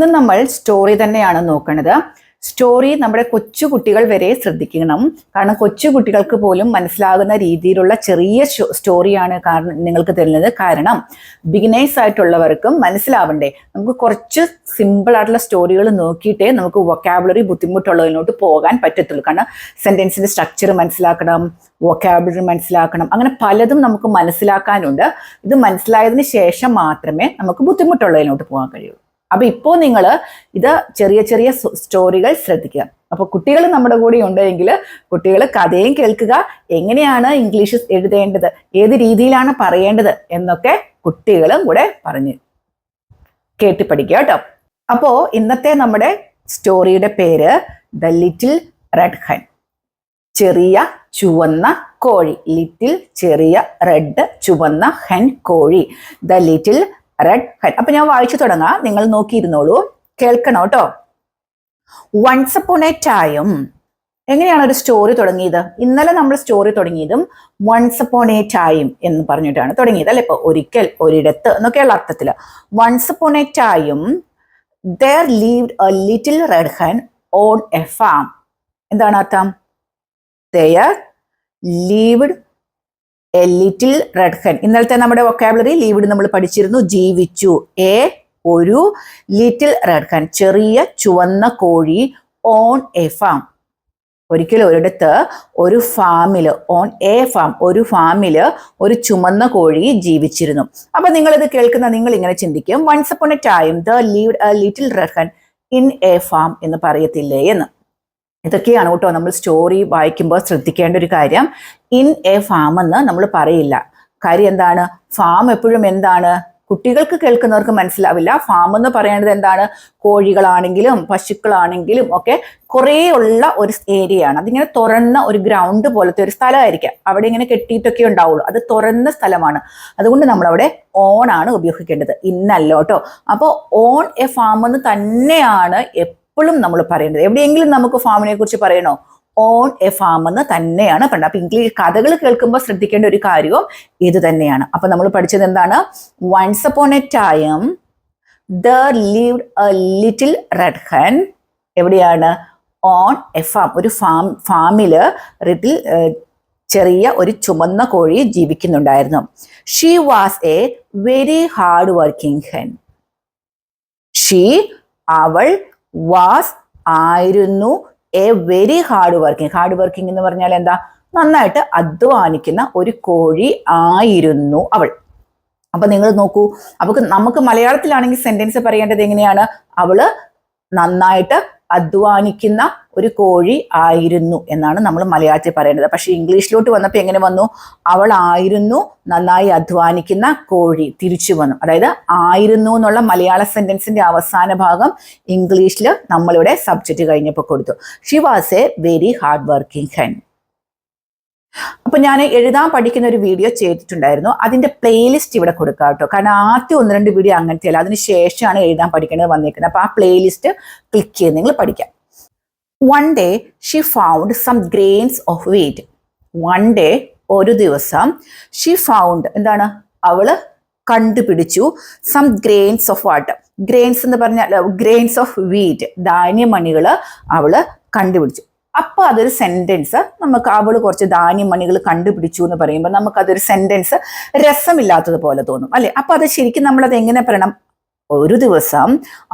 ഇന്ന് നമ്മൾ സ്റ്റോറി തന്നെയാണ് നോക്കുന്നത്. സ്റ്റോറി നമ്മുടെ കൊച്ചുകുട്ടികൾ വരെ ശ്രദ്ധിക്കണം. കാരണം കൊച്ചുകുട്ടികൾക്ക് പോലും മനസ്സിലാകുന്ന രീതിയിലുള്ള ചെറിയ സ്റ്റോറിയാണ് നിങ്ങൾക്ക് തരുന്നത്. കാരണം ബിഗിനേഴ്സ് ആയിട്ടുള്ളവർക്കും മനസ്സിലാവണ്ടേ. നമുക്ക് കുറച്ച് സിമ്പിൾ ആയിട്ടുള്ള സ്റ്റോറികൾ നോക്കിയിട്ടേ നമുക്ക് വൊക്കാബുലറി ബുദ്ധിമുട്ടുള്ളതിലോട്ട് പോകാൻ പറ്റത്തുള്ളൂ. കാരണം സെന്റൻസിന്റെ സ്ട്രക്ചർ മനസ്സിലാക്കണം, വൊക്കാബുലറി മനസ്സിലാക്കണം, അങ്ങനെ പലതും നമുക്ക് മനസ്സിലാക്കാനുണ്ട്. ഇത് മനസ്സിലായതിന് ശേഷം മാത്രമേ നമുക്ക് ബുദ്ധിമുട്ടുള്ളതിലോട്ട് പോകാൻ കഴിയൂ. അപ്പൊ ഇപ്പോൾ നിങ്ങൾ ഇത് ചെറിയ ചെറിയ സ്റ്റോറികൾ ശ്രദ്ധിക്കുക. അപ്പൊ കുട്ടികൾ നമ്മുടെ കൂടെ ഉണ്ടെങ്കിൽ കുട്ടികൾ കഥയും കേൾക്കുക, എങ്ങനെയാണ് ഇംഗ്ലീഷ് എഴുതേണ്ടത്, ഏത് രീതിയിലാണ് പറയേണ്ടത് എന്നൊക്കെ കുട്ടികളും കൂടെ പറഞ്ഞ് കേട്ട് പഠിക്കുക കേട്ടോ. അപ്പോ ഇന്നത്തെ നമ്മുടെ സ്റ്റോറിയുടെ പേര് ദ ലിറ്റിൽ റെഡ് ഹെൻ, ചെറിയ ചുവന്ന കോഴി. ലിറ്റിൽ ചെറിയ റെഡ് ചുവന്ന ഹെൻ കോഴി, ദ ലിറ്റിൽ റെഡ് ഹെൻ. അപ്പൊ ഞാൻ വായിച്ചു തുടങ്ങാം, നിങ്ങൾ നോക്കിയിരുന്നോളൂ, കേൾക്കണം കേട്ടോ. Once upon a time. എങ്ങനെയാണ് ഒരു സ്റ്റോറി തുടങ്ങിയത്? ഇന്നലെ നമ്മൾ സ്റ്റോറി തുടങ്ങിയതും വൺസ് അപ്പോൺ എ ടൈം എന്ന് പറഞ്ഞിട്ടാണ് തുടങ്ങിയത് അല്ലെ. ഇപ്പൊ ഒരിക്കൽ, ഒരിടത്ത് എന്നൊക്കെയുള്ള അർത്ഥത്തില്. Once upon a time there lived a little red hen on a farm. എന്താണ് അർത്ഥം? there lived A little red hen. ഇന്നലത്തെ നമ്മുടെ വൊക്കാബുലറി ലീവ്ഡ് നമ്മൾ പഠിച്ചിരുന്നു. ജീവിച്ചു. ഒരു ലിറ്റിൽ റെഡ് ഹെൻ, ചെറിയ ചുവന്ന കോഴി. ഓൺ എ ഫാം, ഒരിക്കലും ഒരിടത്ത് ഒരു ഫാമില്. ഓൺ എ ഫാം, ഒരു ഫാമില് ഒരു ചുമന്ന കോഴി ജീവിച്ചിരുന്നു. അപ്പൊ നിങ്ങളിത് കേൾക്കുന്ന നിങ്ങൾ ഇങ്ങനെ ചിന്തിക്കും, once upon a time there lived a little red hen in a farm എന്ന് പറയത്തില്ലേ എന്ന്. ഇതൊക്കെയാണ് കേട്ടോ നമ്മൾ സ്റ്റോറി വായിക്കുമ്പോൾ ശ്രദ്ധിക്കേണ്ട ഒരു കാര്യം. ഇൻ എ ഫാം എന്ന് നമ്മൾ പറയില്ല. കാര്യം എന്താണ്? ഫാം എപ്പോഴും എന്താണ്? കുട്ടികൾക്ക് കേൾക്കുന്നവർക്ക് മനസ്സിലാവില്ല. ഫാം എന്ന് പറയുന്നത് എന്താണ്? കോഴികളാണെങ്കിലും പശുക്കളാണെങ്കിലും ഒക്കെ കുറേ ഉള്ള ഒരു ഏരിയയാണ്. അതിങ്ങനെ തുറന്ന ഒരു ഗ്രൗണ്ട് പോലത്തെ ഒരു സ്ഥലമായിരിക്കാം. അവിടെ ഇങ്ങനെ കെട്ടിയിട്ടൊക്കെ ഉണ്ടാവുള്ളൂ. അത് തുറന്ന സ്ഥലമാണ്. അതുകൊണ്ട് നമ്മളവിടെ ഓൺ ആണ് ഉപയോഗിക്കേണ്ടത്, ഇന്നല്ലോ കേട്ടോ. അപ്പോൾ ഓൺ എ ഫാം എന്ന് തന്നെയാണ് എപ്പോഴും നമ്മൾ പറയേണ്ടത്. എവിടെയെങ്കിലും നമുക്ക് ഫാമിനെ കുറിച്ച് പറയണോ? ഓൺ എ ഫാം എന്ന് തന്നെയാണ് പറയുന്നത്. അപ്പൊ ഇംഗ്ലീഷ് കഥകൾ കേൾക്കുമ്പോൾ ശ്രദ്ധിക്കേണ്ട ഒരു കാര്യവും ഇത് തന്നെയാണ്. അപ്പൊ നമ്മൾ പഠിച്ചത് എന്താണ്? Once upon a time there lived a little red hen. എവിടെയാണ്? ഓൺ എ ഫാം, ഒരു ഫാമില് ലിറ്റിൽ ചെറിയ ഒരു ചുമന്ന കോഴി ജീവിക്കുന്നുണ്ടായിരുന്നു. She was a very hard working hen. അവൾ വാസ് ആയിരുന്നു എ വെരി ഹാർഡ് വർക്കിംഗ് എന്ന് പറഞ്ഞാൽ എന്താ? നന്നായിട്ട് അധ്വാനിക്കുന്ന ഒരു കോഴി ആയിരുന്നു അവൾ. അപ്പൊ നിങ്ങൾ നോക്കൂ, അപ്പൊ നമുക്ക് മലയാളത്തിലാണെങ്കിൽ സെന്റൻസ് പറയേണ്ടത് എങ്ങനെയാണ്? അവള് നന്നായിട്ട് അധ്വാനിക്കുന്ന ഒരു കോഴി ആയിരുന്നു എന്നാണ് നമ്മൾ മലയാളത്തിൽ പറയേണ്ടത്. പക്ഷെ ഇംഗ്ലീഷിലോട്ട് വന്നപ്പോൾ എങ്ങനെ വന്നു? അവൾ ആയിരുന്നു നന്നായി അധ്വാനിക്കുന്ന കോഴി തിരിച്ചു വന്നു. അതായത് ആയിരുന്നു എന്നുള്ള മലയാള സെന്റൻസിന്റെ അവസാന ഭാഗം ഇംഗ്ലീഷിൽ നമ്മളിവിടെ സബ്ജക്റ്റ് കഴിഞ്ഞപ്പോൾ കൊടുത്തു. She was a very hard working hen. അപ്പൊ ഞാൻ എഴുതാൻ പഠിക്കുന്ന ഒരു വീഡിയോ ചെയ്തിട്ടുണ്ടായിരുന്നു. അതിന്റെ പ്ലേലിസ്റ്റ് ഇവിടെ കൊടുക്കാം കേട്ടോ. കാരണം ആദ്യം 1-2 വീഡിയോ അങ്ങനത്തെ അല്ല, അതിന് ശേഷമാണ് എഴുതാൻ പഠിക്കേണ്ടത് വന്നിരിക്കുന്നത്. അപ്പൊ ആ പ്ലേലിസ്റ്റ് ക്ലിക്ക് ചെയ്ത് നിങ്ങൾ പഠിക്കാം. One day she found some grains of wheat. One day, ഒരു ദിവസം, ഷി ഫൗണ്ട് എന്താണ്? അവള് കണ്ടുപിടിച്ചു. Some grains of what? Grains എന്ന് പറഞ്ഞാൽ ഗ്രെയിൻസ് ഓഫ് വീറ്റ്, ധാന്യമണികള് അവള് കണ്ടുപിടിച്ചു. അപ്പൊ അതൊരു സെന്റൻസ്. നമുക്ക് അവള് കുറച്ച് ധാന്യമണികൾ കണ്ടുപിടിച്ചു എന്ന് പറയുമ്പോൾ നമുക്കതൊരു സെന്റൻസ് രസമില്ലാത്തതുപോലെ തോന്നും അല്ലെ. അപ്പൊ അത് ശരിക്കും നമ്മളത് എങ്ങനെ പറയണം? ഒരു ദിവസം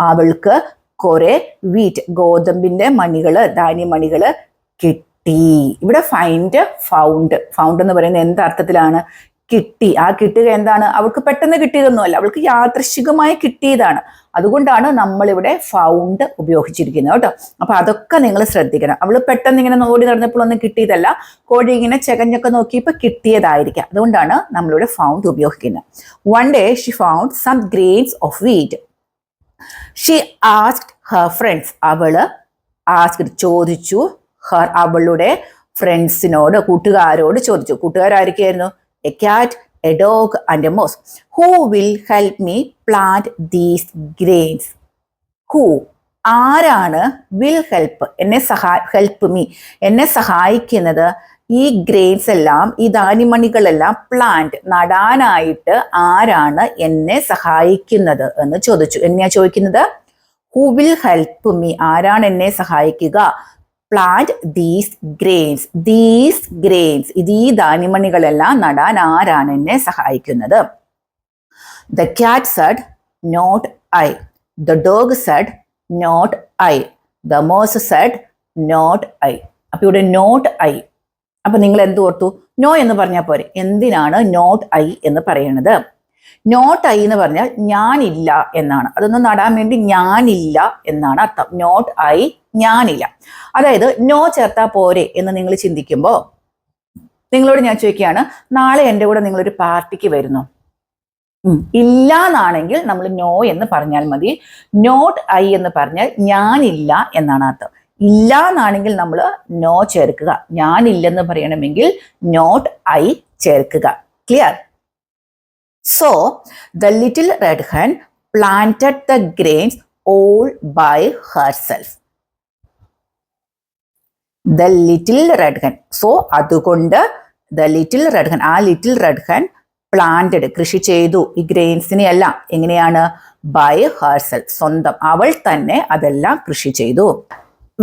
അവൾക്ക് കുറെ വീറ്റ്, ഗോതമ്പിന്റെ മണികള്, ധാന്യമണികള് കിട്ടി. ഇവിടെ ഫൗണ്ട് എന്ന് പറയുന്നത് എന്ത് അർത്ഥത്തിലാണ്? കിട്ടി. ആ കിട്ടുക എന്താണ്? അവൾക്ക് പെട്ടെന്ന് കിട്ടിയതൊന്നുമല്ല, അവൾക്ക് യാദൃശ്ചികമായി കിട്ടിയതാണ്. അതുകൊണ്ടാണ് നമ്മളിവിടെ ഫൗണ്ട് ഉപയോഗിച്ചിരിക്കുന്നത് കേട്ടോ. അപ്പൊ അതൊക്കെ നിങ്ങൾ ശ്രദ്ധിക്കണം. അവള് പെട്ടെന്ന് ഇങ്ങനെ ഓടി നടന്നപ്പോഴൊന്നും കിട്ടിയതല്ല, കോഴി ഇങ്ങനെ ചെകഞ്ഞൊക്കെ നോക്കിയപ്പോൾ കിട്ടിയതായിരിക്കാം. അതുകൊണ്ടാണ് നമ്മളിവിടെ ഫൗണ്ട് ഉപയോഗിക്കുന്നത്. One day she found some grains of wheat. She asked her friends. അവള് ചോദിച്ചു. അവളുടെ ഫ്രണ്ട്സിനോട്, കൂട്ടുകാരോട് ചോദിച്ചു. കൂട്ടുകാരായിരിക്കായിരുന്നു? A cat, a dog and a mouse. Who will help me plant these grains? Who? ആരാണ്? will help, എന്നെ സഹായിക്കുന്നത് ഈ ഗ്രെയിൻസ് എല്ലാം, ഈ ധാന്യമണികളെല്ലാം പ്ലാന്റ്, നടാനായിട്ട് ആരാണ് എന്നെ സഹായിക്കുന്നത് എന്ന് ചോദിച്ചു. എന്നെയാ ചോദിക്കുന്നത്? ഹു വിൽ ഹെൽപ്പ് മീ, ആരാണ് എന്നെ സഹായിക്കുക, പ്ലാന്റ് ദീസ് ഗ്രെയിൻസ്, ഈ ധാന്യമണികളെല്ലാം നടാൻ ആരാണ് എന്നെ സഹായിക്കുന്നത്. The cat said not I, the dog said not I, the mouse said not I. അപ്പൊ ഇവിടെ നോട്ട് ഐ, അപ്പൊ നിങ്ങൾ എന്ത് ഓർത്തു, നോ എന്ന് പറഞ്ഞാൽ പോരെ, എന്തിനാണ് നോട്ട് ഐ എന്ന് പറയുന്നത്. നോട്ട് ഐ എന്ന് പറഞ്ഞാൽ ഞാനില്ല എന്നാണ്, അതൊന്നും നടാൻ വേണ്ടി ഞാനില്ല എന്നാണ് അർത്ഥം. നോട്ട് ഐ, ഞാനില്ല. അതായത് നോ ചേർത്താൽ പോരെ എന്ന് നിങ്ങൾ ചിന്തിക്കുമ്പോൾ നിങ്ങളോട് ഞാൻ ചോദിക്കുകയാണ്, നാളെ എൻ്റെ കൂടെ നിങ്ങളൊരു പാർട്ടിക്ക് വരുന്നു. ഇല്ല എന്നാണെങ്കിൽ നമ്മൾ നോ എന്ന് പറഞ്ഞാൽ മതി. നോട്ട് ഐ എന്ന് പറഞ്ഞാൽ ഞാനില്ല എന്നാണ് അർത്ഥം. ഇല്ല എന്നാണെങ്കിൽ നമ്മൾ നോ ചേർക്കുക, ഞാനില്ലെന്ന് പറയണമെങ്കിൽ നോട്ട് ഐ ചേർക്കുക. Clear? So the little red hen planted the grains all by herself. The little red hen, so അതുകൊണ്ട് ദ ലിറ്റിൽ റെഡ് ഹെൻ, ആ ലിറ്റിൽ റെഡ് ഹെൻ പ്ലാന്റഡ്, കൃഷി ചെയ്തു ഈ ഗ്രെയിൻസിനെ എല്ലാം. എങ്ങനെയാണ്? ബൈ ഹെർസെൽഫ്, സ്വന്തം, അവൾ തന്നെ അതെല്ലാം കൃഷി ചെയ്തു.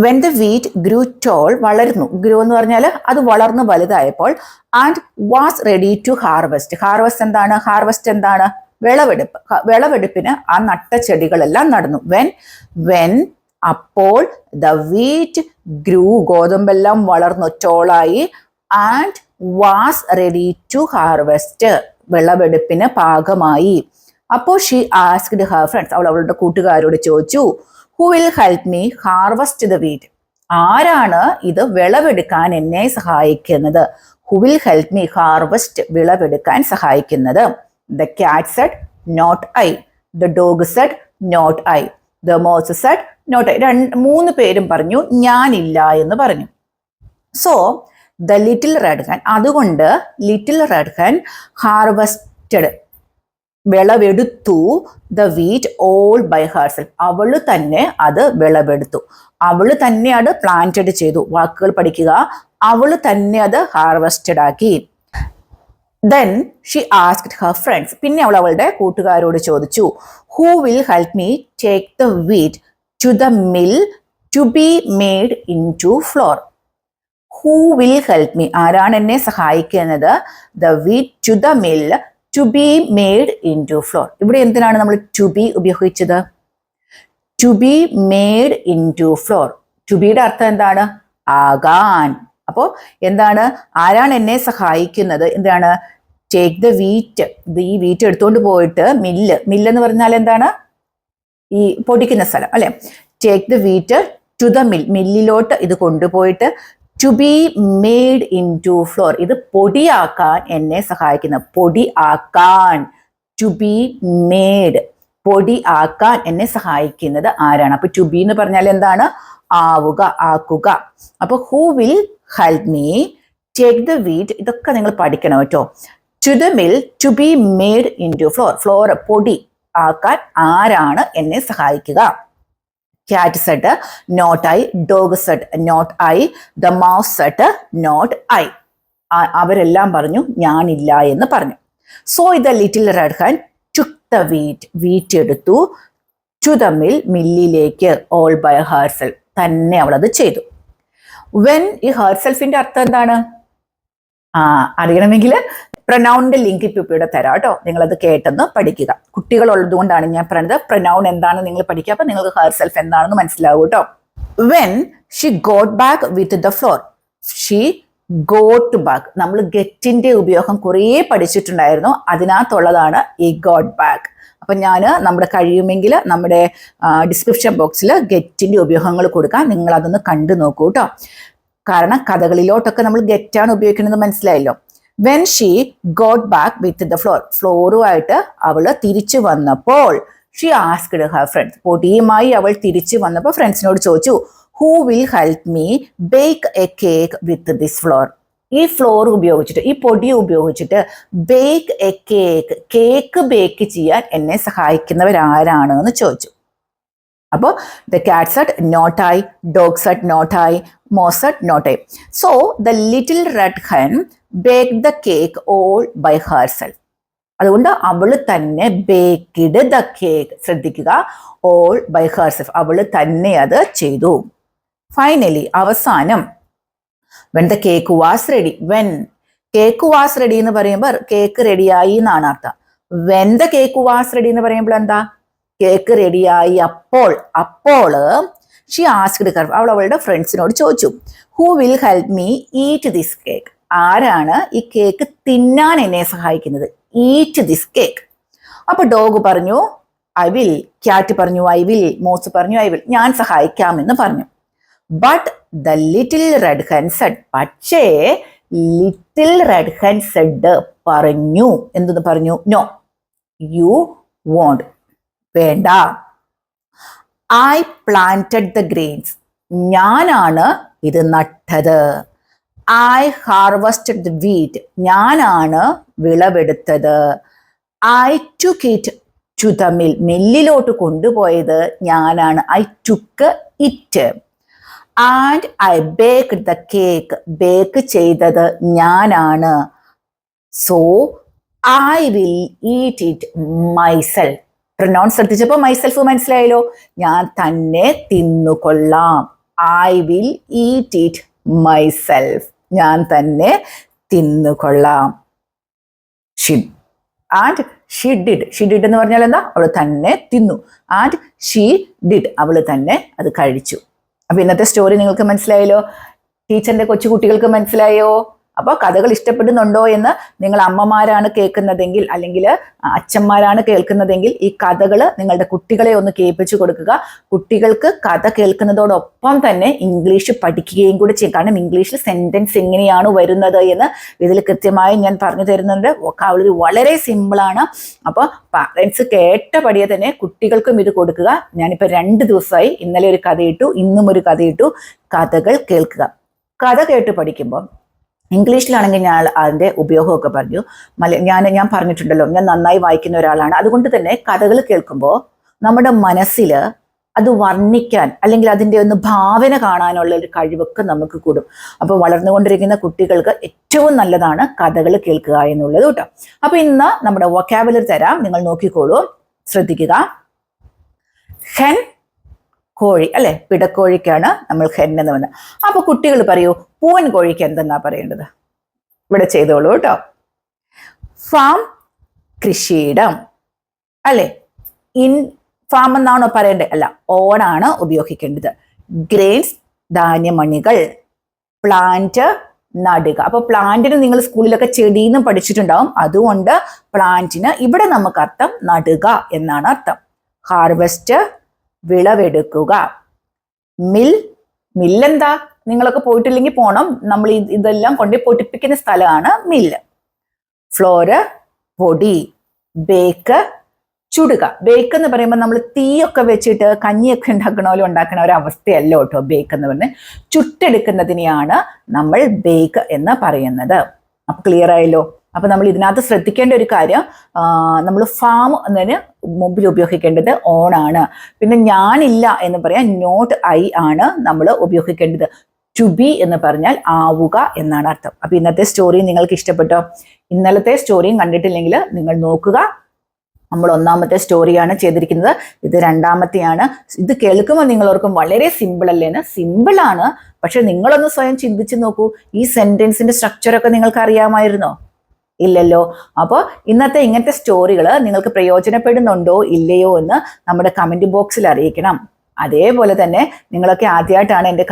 When the wheat grew tall, വളർന്നു, ഗ്രൂ എന്ന് പറഞ്ഞാൽ അത് വളർന്നു വലുതായപ്പോൾ, and was ready to harvest. Harvest എന്താണ്? വിളവെടുപ്പ്. വിളവെടുപ്പിന് ആ നട്ട ചെടികളെല്ലാം നടന്നു. വെൻ അപ്പോൾ ദ വീറ്റ് ഗ്രൂ, ഗോതമ്പെല്ലാം വളർന്നു ടോളായി, and was ready to harvest, വിളവെടുപ്പിന് പാകമായി. അപ്പോൾ ഷീ ആസ്ക്ഡ് ഹർ ഫ്രണ്ട്സ്, അവൾ അവളുടെ കൂട്ടുകാരോട് ചോദിച്ചു, who will help me harvest the wheat, ആരാണ് ഇത് വിളവെടുക്കാൻ എന്നെ സഹായിക്കുന്നത്. Who will help me harvest, വിളവെടുക്കാൻ സഹായിക്കുന്നത്. The cat said not I, the dog said not I, the mouse said not I. മൂന്ന് പേരും പറഞ്ഞു ഞാനില്ല എന്ന് പറഞ്ഞു. So the little red hen, അതുകൊണ്ട് ലിറ്റിൽ റെഡ് ഹെൻ ഹാർവെസ്റ്റഡ്, വിളവെടുത്തു, the wheat all by herself, അവള് തന്നെ അത് വിളവെടുത്തു, അവള് തന്നെ അത് പ്ലാന്റഡ് ചെയ്തു. വാക്കുകൾ പഠിക്കുക. അവള് തന്നെ അത് ഹാർവെസ്റ്റഡ് ആക്കി. Then she asked her friends, പിന്നെ അവൾ അവളുടെ കൂട്ടുകാരോട് ചോദിച്ചു, who will help me take the wheat to the mill to be made into flour. Who will help me, ആരാണ് എന്നെ സഹായിക്കുന്നത്, the wheat to the mill to be made into flour. ഇവിടെ എന്തിനാണ് നമ്മൾ to be ഉപയോഗിച്ചത്? To be made into flour. To ബിയുടെ അർത്ഥം എന്താണ്? ആകാൻ. അപ്പോൾ എന്താണ്? ആരാണ് എന്നെ സഹായിക്കുന്നത്? എന്താണ്? ടേക്ക് ദ വീറ്റ്, ഈ വീറ്റ് എടുത്തുകൊണ്ട് പോയിട്ട് മില്ലെന്ന് പറഞ്ഞാൽ എന്താണ്? ഈ പൊടിക്കുന്ന സ്ഥലം അല്ലെ. Take the wheat to the മില്ലിലോട്ട് ഇത് കൊണ്ടുപോയിട്ട്, to be made into flour, ഇത് പൊടിയാക്കാൻ എന്നെ സഹായിക്കുന്ന, പൊടി ആക്കാൻ, ടു ബി മെയ്ഡ്, പൊടി ആക്കാൻ എന്നെ സഹായിക്കുന്നത് ആരാണ്? അപ്പൊ ടു ബി എന്ന് പറഞ്ഞാൽ എന്താണ്? ആവുക, ആക്കുക. അപ്പൊ who will help me take the wheat, ഇതൊക്കെ നിങ്ങൾ പഠിക്കണം കേട്ടോ. To the mill to be made into flour, flour പൊടി ആക്കാൻ ആരാണ് എന്നെ സഹായിക്കുക? Cat said not I, dog said not I, the mouse said not I. അവരെല്ലാം പറഞ്ഞു ഞാനില്ല എന്ന് പറഞ്ഞു. So the little red hen took the wheat എടുത്തു, to the mill, മില്ലിലേക്ക്, all by herself, തന്നെ അവൾ അത് ചെയ്തു. When ഈ herselfന്റെ അർത്ഥം എന്താണ്? അറിയണമെങ്കിൽ പ്രൊനൗണിന്റെ ലിങ്ക് ഇപ്പൊ ഇവിടെ തരാം കേട്ടോ. നിങ്ങളത് കേട്ടെന്ന് പഠിക്കുക. കുട്ടികൾ ഉള്ളതുകൊണ്ടാണ് ഞാൻ പറയുന്നത്. പ്രൊനൗൺ എന്താണെന്ന് നിങ്ങൾ പഠിക്കുക, അപ്പൊ നിങ്ങൾക്ക് ഹെർസെൽഫ് എന്താണെന്ന് മനസ്സിലാവും കേട്ടോ. When she got back with the flour, she got back. നമ്മൾ ഗെറ്റിന്റെ ഉപയോഗം കുറേ പഠിച്ചിട്ടുണ്ടായിരുന്നു, അതിനകത്തുള്ളതാണ് ഈ ഗോട്ട് ബാക്ക്. അപ്പൊ ഞാൻ നമ്മുടെ കഴിയുമെങ്കിൽ നമ്മുടെ ഡിസ്ക്രിപ്ഷൻ ബോക്സിൽ ഗെറ്റിന്റെ ഉപയോഗങ്ങൾ കൊടുക്കാം, നിങ്ങൾ അതൊന്ന് കണ്ടു നോക്കൂ കേട്ടോ. കാരണം കഥകളിലോട്ടൊക്കെ നമ്മൾ ഗെറ്റാണ് ഉപയോഗിക്കുന്നത്, മനസ്സിലായല്ലോ. When she got back with the flour, ഫ്ലോറുമായിട്ട് അവൾ തിരിച്ചു വന്നപ്പോൾ, ഷീ ആസ്ക്ഡ് ഹർ ഫ്രണ്ട്സ്, പൊടിയുമായി അവൾ തിരിച്ചു വന്നപ്പോൾ ഫ്രണ്ട്സിനോട് ചോദിച്ചു, who will help me bake a cake with this flour. ഈ ഫ്ലോർ ഉപയോഗിച്ചിട്ട്, ഈ പൊടി ഉപയോഗിച്ചിട്ട് ബേക്ക് എ കേക്ക് ബേക്ക് ചെയ്യാൻ എന്നെ സഹായിക്കുന്നവരാരാണ് എന്ന് ചോദിച്ചു. അപ്പോൾ the cat said not I, dog said not I, mouse said not I. So the little red hen baked the cake all by herself. അതുകൊണ്ട് അവള് തന്നെ ബേക്ക്ഡ് ദ കേക്ക്. ശ്രദ്ധിക്കുക, all by herself, അവള് തന്നെ അത് ചെയ്തു. ഫൈനലി, അവസാനം, when the cake was ready. When cake was ready എന്ന് പറയുമ്പോൾ കേക്ക് റെഡിയായി എന്നാണ് അർത്ഥം. When the cake was ready എന്ന് പറയുമ്പോൾ എന്താ, കേക്ക് റെഡിയായി അപ്പോൾ ഷീ ആസ്ക്ഡ് ഹർ, അവൾ അവളുടെ ഫ്രണ്ട്സിനോട് ചോദിച്ചു, who will help me eat this cake, ആരാണ് ഈ കേക്ക് തിന്നാൻ എന്നെ സഹായിക്കുന്നത്, ഈറ്റ് ദിസ് കേക്ക്. അപ്പൊ ഡോഗ് പറഞ്ഞു ഐ വിൽ, ക്യാറ്റ് പറഞ്ഞു ഐ വിൽ, മോസ് പറഞ്ഞു ഐ വിൽ, ഞാൻ സഹായിക്കാമെന്ന് പറഞ്ഞു. But the little red hen said, പക്ഷേ ലിറ്റിൽ റെഡ് ഹെൻ സെഡ് പറഞ്ഞു, എന്തെന്ന് പറഞ്ഞു, നോ യു വോണ്ട്, വേണ്ട. ഐ പ്ലാന്റഡ് ദ ഗ്രെയിൻസ്, ഞാനാണ് ഇത് നട്ടത്. ഐ ഹാർവസ്റ്റഡ് ദ വീറ്റ്, ഞാനാണ് വിളവെടുത്തത്. I took it to the mill, മില്ലിലോട്ട് കൊണ്ടുപോയത് ഞാനാണ്. I took it. And I baked the cake, bake ചെയ്തത് ഞാനാണ്. So I will eat it myself. Pronoun ശ്രദ്ധിച്ചപ്പോൾ മൈസെൽഫ് മനസ്സിലായല്ലോ, ഞാൻ തന്നെ തിന്നുകൊള്ളാം. I will eat it myself, ഞാൻ തന്നെ തിന്നുകൊള്ളാം. And she did, she did എന്ന് പറഞ്ഞാൽ എന്താ, അവൾ തന്നെ തിന്നു. ആൻഡ് ഷീ ഡിഡ്, അവൾ തന്നെ അത് കഴിച്ചു. അപ്പൊ ഇന്നത്തെ സ്റ്റോറി നിങ്ങൾക്ക് മനസ്സിലായല്ലോ, ടീച്ചറിന്റെ കൊച്ചുകുട്ടികൾക്ക് മനസ്സിലായോ? അപ്പൊ കഥകൾ ഇഷ്ടപ്പെടുന്നുണ്ടോ എന്ന് നിങ്ങൾ അമ്മമാരാണ് കേൾക്കുന്നതെങ്കിൽ, അല്ലെങ്കിൽ അച്ഛന്മാരാണ് കേൾക്കുന്നതെങ്കിൽ, ഈ കഥകൾ നിങ്ങളുടെ കുട്ടികളെ ഒന്ന് കേൾപ്പിച്ചു കൊടുക്കുക. കുട്ടികൾക്ക് കഥ കേൾക്കുന്നതോടൊപ്പം തന്നെ ഇംഗ്ലീഷ് പഠിക്കുകയും കൂടി ചെയ്യും. കാരണം ഇംഗ്ലീഷിൽ സെന്റൻസ് എങ്ങനെയാണ് വരുന്നത് എന്ന് ഇതിൽ കൃത്യമായി ഞാൻ പറഞ്ഞു തരുന്നുണ്ട്. വൊക്കാബുലറി വളരെ സിമ്പിളാണ്. അപ്പോൾ പാരൻസ് കേട്ടപടിയെ തന്നെ കുട്ടികൾക്കും ഇത് കൊടുക്കുക. ഞാനിപ്പോൾ 2 ദിവസമായി, ഇന്നലെ ഒരു കഥയിട്ടു, ഇന്നും ഒരു കഥയിട്ടു. കഥകൾ കേൾക്കുക. കഥ കേട്ട് പഠിക്കുമ്പോൾ ഇംഗ്ലീഷിലാണെങ്കിൽ ഞാൻ അതിൻ്റെ ഉപയോഗമൊക്കെ പറഞ്ഞു. ഞാൻ പറഞ്ഞിട്ടുണ്ടല്ലോ, ഞാൻ നന്നായി വായിക്കുന്ന ഒരാളാണ്. അതുകൊണ്ട് തന്നെ കഥകൾ കേൾക്കുമ്പോൾ നമ്മുടെ മനസ്സിൽ അത് വർണ്ണിക്കാൻ, അല്ലെങ്കിൽ അതിൻ്റെ ഒന്ന് ഭാവന കാണാനുള്ള ഒരു കഴിവൊക്കെ നമുക്ക് കൂടും. അപ്പോൾ വളർന്നുകൊണ്ടിരിക്കുന്ന കുട്ടികൾക്ക് ഏറ്റവും നല്ലതാണ് കഥകൾ കേൾക്കുക എന്നുള്ളത് കേട്ടോ. അപ്പോൾ ഇന്ന് നമ്മുടെ വൊക്കാബുലറി തരാം, നിങ്ങൾ നോക്കിക്കോളൂ, ശ്രദ്ധിക്കുക. ഹെൻ, കോഴി അല്ലെ, പിടക്കോഴിക്കാണ് നമ്മൾ ഹെൻ എന്ന് പറയുന്നത്. അപ്പൊ കുട്ടികൾ പറയൂ, പൂവൻ കോഴിക്ക് എന്തെന്നാ പറയേണ്ടത്? ഇവിടെ ചെയ്തോളൂ കേട്ടോ. ഫാം, കൃഷിയിടം അല്ലെ. ഇൻ ഫാം എന്നാണോ പറയേണ്ടത്? അല്ല, ഓണാണ് ഉപയോഗിക്കേണ്ടത്. ഗ്രെയിൻസ്, ധാന്യമണികൾ. പ്ലാന്റ്, നടുക. അപ്പൊ പ്ലാന്റിന് നിങ്ങൾ സ്കൂളിലൊക്കെ ചെടിയെന്നും പഠിച്ചിട്ടുണ്ടാവും. അതുകൊണ്ട് പ്ലാന്റിന് ഇവിടെ നമുക്ക് അർത്ഥം നടുക എന്നാണ് അർത്ഥം. ഹാർവെസ്റ്റ്, വിളവെടുക്കുക. മില്ലെന്താ, നിങ്ങളൊക്കെ പോയിട്ടില്ലെങ്കിൽ പോണം, നമ്മൾ ഇതെല്ലാം കൊണ്ട് പൊടിപ്പിക്കുന്ന സ്ഥലമാണ് മില്ല്. ഫ്ലോറ്, പൊടി. ബേക്ക്, ചുടുക. ബേക്ക് എന്ന് പറയുമ്പോൾ നമ്മൾ തീയൊക്കെ വെച്ചിട്ട് കഞ്ഞിയൊക്കെ ഉണ്ടാക്കണ പോലെ ഉണ്ടാക്കണ ഒരു അവസ്ഥയല്ല കേട്ടോ ബേക്ക് എന്ന് പറഞ്ഞ്. ചുട്ടെടുക്കുന്നതിനെയാണ് നമ്മൾ ബേക്ക് എന്ന് പറയുന്നത്. അപ്പൊ ക്ലിയർ ആയല്ലോ. അപ്പൊ നമ്മൾ ഇതിനകത്ത് ശ്രദ്ധിക്കേണ്ട ഒരു കാര്യം, നമ്മൾ ഫാം എന്നതിന് മുമ്പിൽ ഉപയോഗിക്കേണ്ടത് ഓണാണ്. പിന്നെ ഞാനില്ല എന്ന് പറയാൻ നോട്ട് ഐ ആണ് നമ്മൾ ഉപയോഗിക്കേണ്ടത്. ടു ബി എന്ന് പറഞ്ഞാൽ ആവുക എന്നാണ് അർത്ഥം. അപ്പൊ ഇന്നത്തെ സ്റ്റോറി നിങ്ങൾക്ക് ഇഷ്ടപ്പെട്ടോ? ഇന്നലത്തെ സ്റ്റോറിയും കണ്ടിട്ടില്ലെങ്കിൽ നിങ്ങൾ നോക്കുക. നമ്മൾ 1ാമത്തെ സ്റ്റോറിയാണ് ചെയ്തിരിക്കുന്നത്, ഇത് 2ാമത്തെയാണ്. ഇത് കേൾക്കുമ്പോൾ നിങ്ങളോർക്കും വളരെ സിമ്പിൾ അല്ലേന്ന്. സിമ്പിളാണ്, പക്ഷെ നിങ്ങളൊന്ന് സ്വയം ചിന്തിച്ച് നോക്കൂ, ഈ സെന്റൻസിന്റെ സ്ട്രക്ചറൊക്കെ നിങ്ങൾക്ക് അറിയാമായിരുന്നോ? ഇല്ലല്ലോ. അപ്പോൾ ഇന്നത്തെ ഇങ്ങനത്തെ സ്റ്റോറികൾ നിങ്ങൾക്ക് പ്രയോജനപ്പെടുന്നുണ്ടോ ഇല്ലയോ എന്ന് നമ്മുടെ കമന്റ് ബോക്സിൽ അറിയിക്കണം. അതേപോലെ തന്നെ നിങ്ങളൊക്കെ ആദ്യമായിട്ടാണ് എൻ്റെ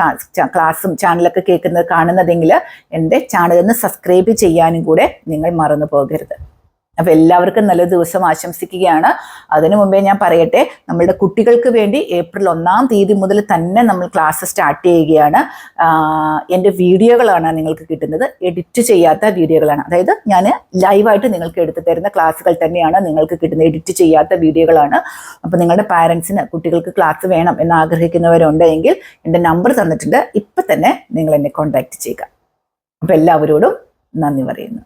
ക്ലാസ്സും ചാനലൊക്കെ കാണുന്നതെങ്കിൽ എൻ്റെ ചാനലൊന്ന് സബ്സ്ക്രൈബ് ചെയ്യാനും കൂടെ നിങ്ങൾ മറന്നു പോകരുത്. അപ്പൊ എല്ലാവർക്കും നല്ലൊരു ദിവസം ആശംസിക്കുകയാണ്. അതിനു മുമ്പേ ഞാൻ പറയട്ടെ, നമ്മളുടെ കുട്ടികൾക്ക് വേണ്ടി ഏപ്രിൽ 1-ാം തീയതി മുതൽ തന്നെ നമ്മൾ ക്ലാസ് സ്റ്റാർട്ട് ചെയ്യുകയാണ്. എൻ്റെ വീഡിയോകളാണ് നിങ്ങൾക്ക് കിട്ടുന്നത്, എഡിറ്റ് ചെയ്യാത്ത വീഡിയോകളാണ്. അതായത് ഞാൻ ലൈവായിട്ട് നിങ്ങൾക്ക് എടുത്തു തരുന്ന ക്ലാസ്സുകൾ തന്നെയാണ് നിങ്ങൾക്ക് കിട്ടുന്നത്, എഡിറ്റ് ചെയ്യാത്ത വീഡിയോകളാണ്. അപ്പൊ നിങ്ങളുടെ പാരൻസിന് കുട്ടികൾക്ക് ക്ലാസ് വേണം എന്ന് ആഗ്രഹിക്കുന്നവരുണ്ടെങ്കിൽ എൻ്റെ നമ്പർ തന്നിട്ടുണ്ട്, ഇപ്പൊ തന്നെ നിങ്ങൾ എന്നെ കോൺടാക്ട് ചെയ്യുക. അപ്പൊ എല്ലാവരോടും നന്ദി പറയുന്നു.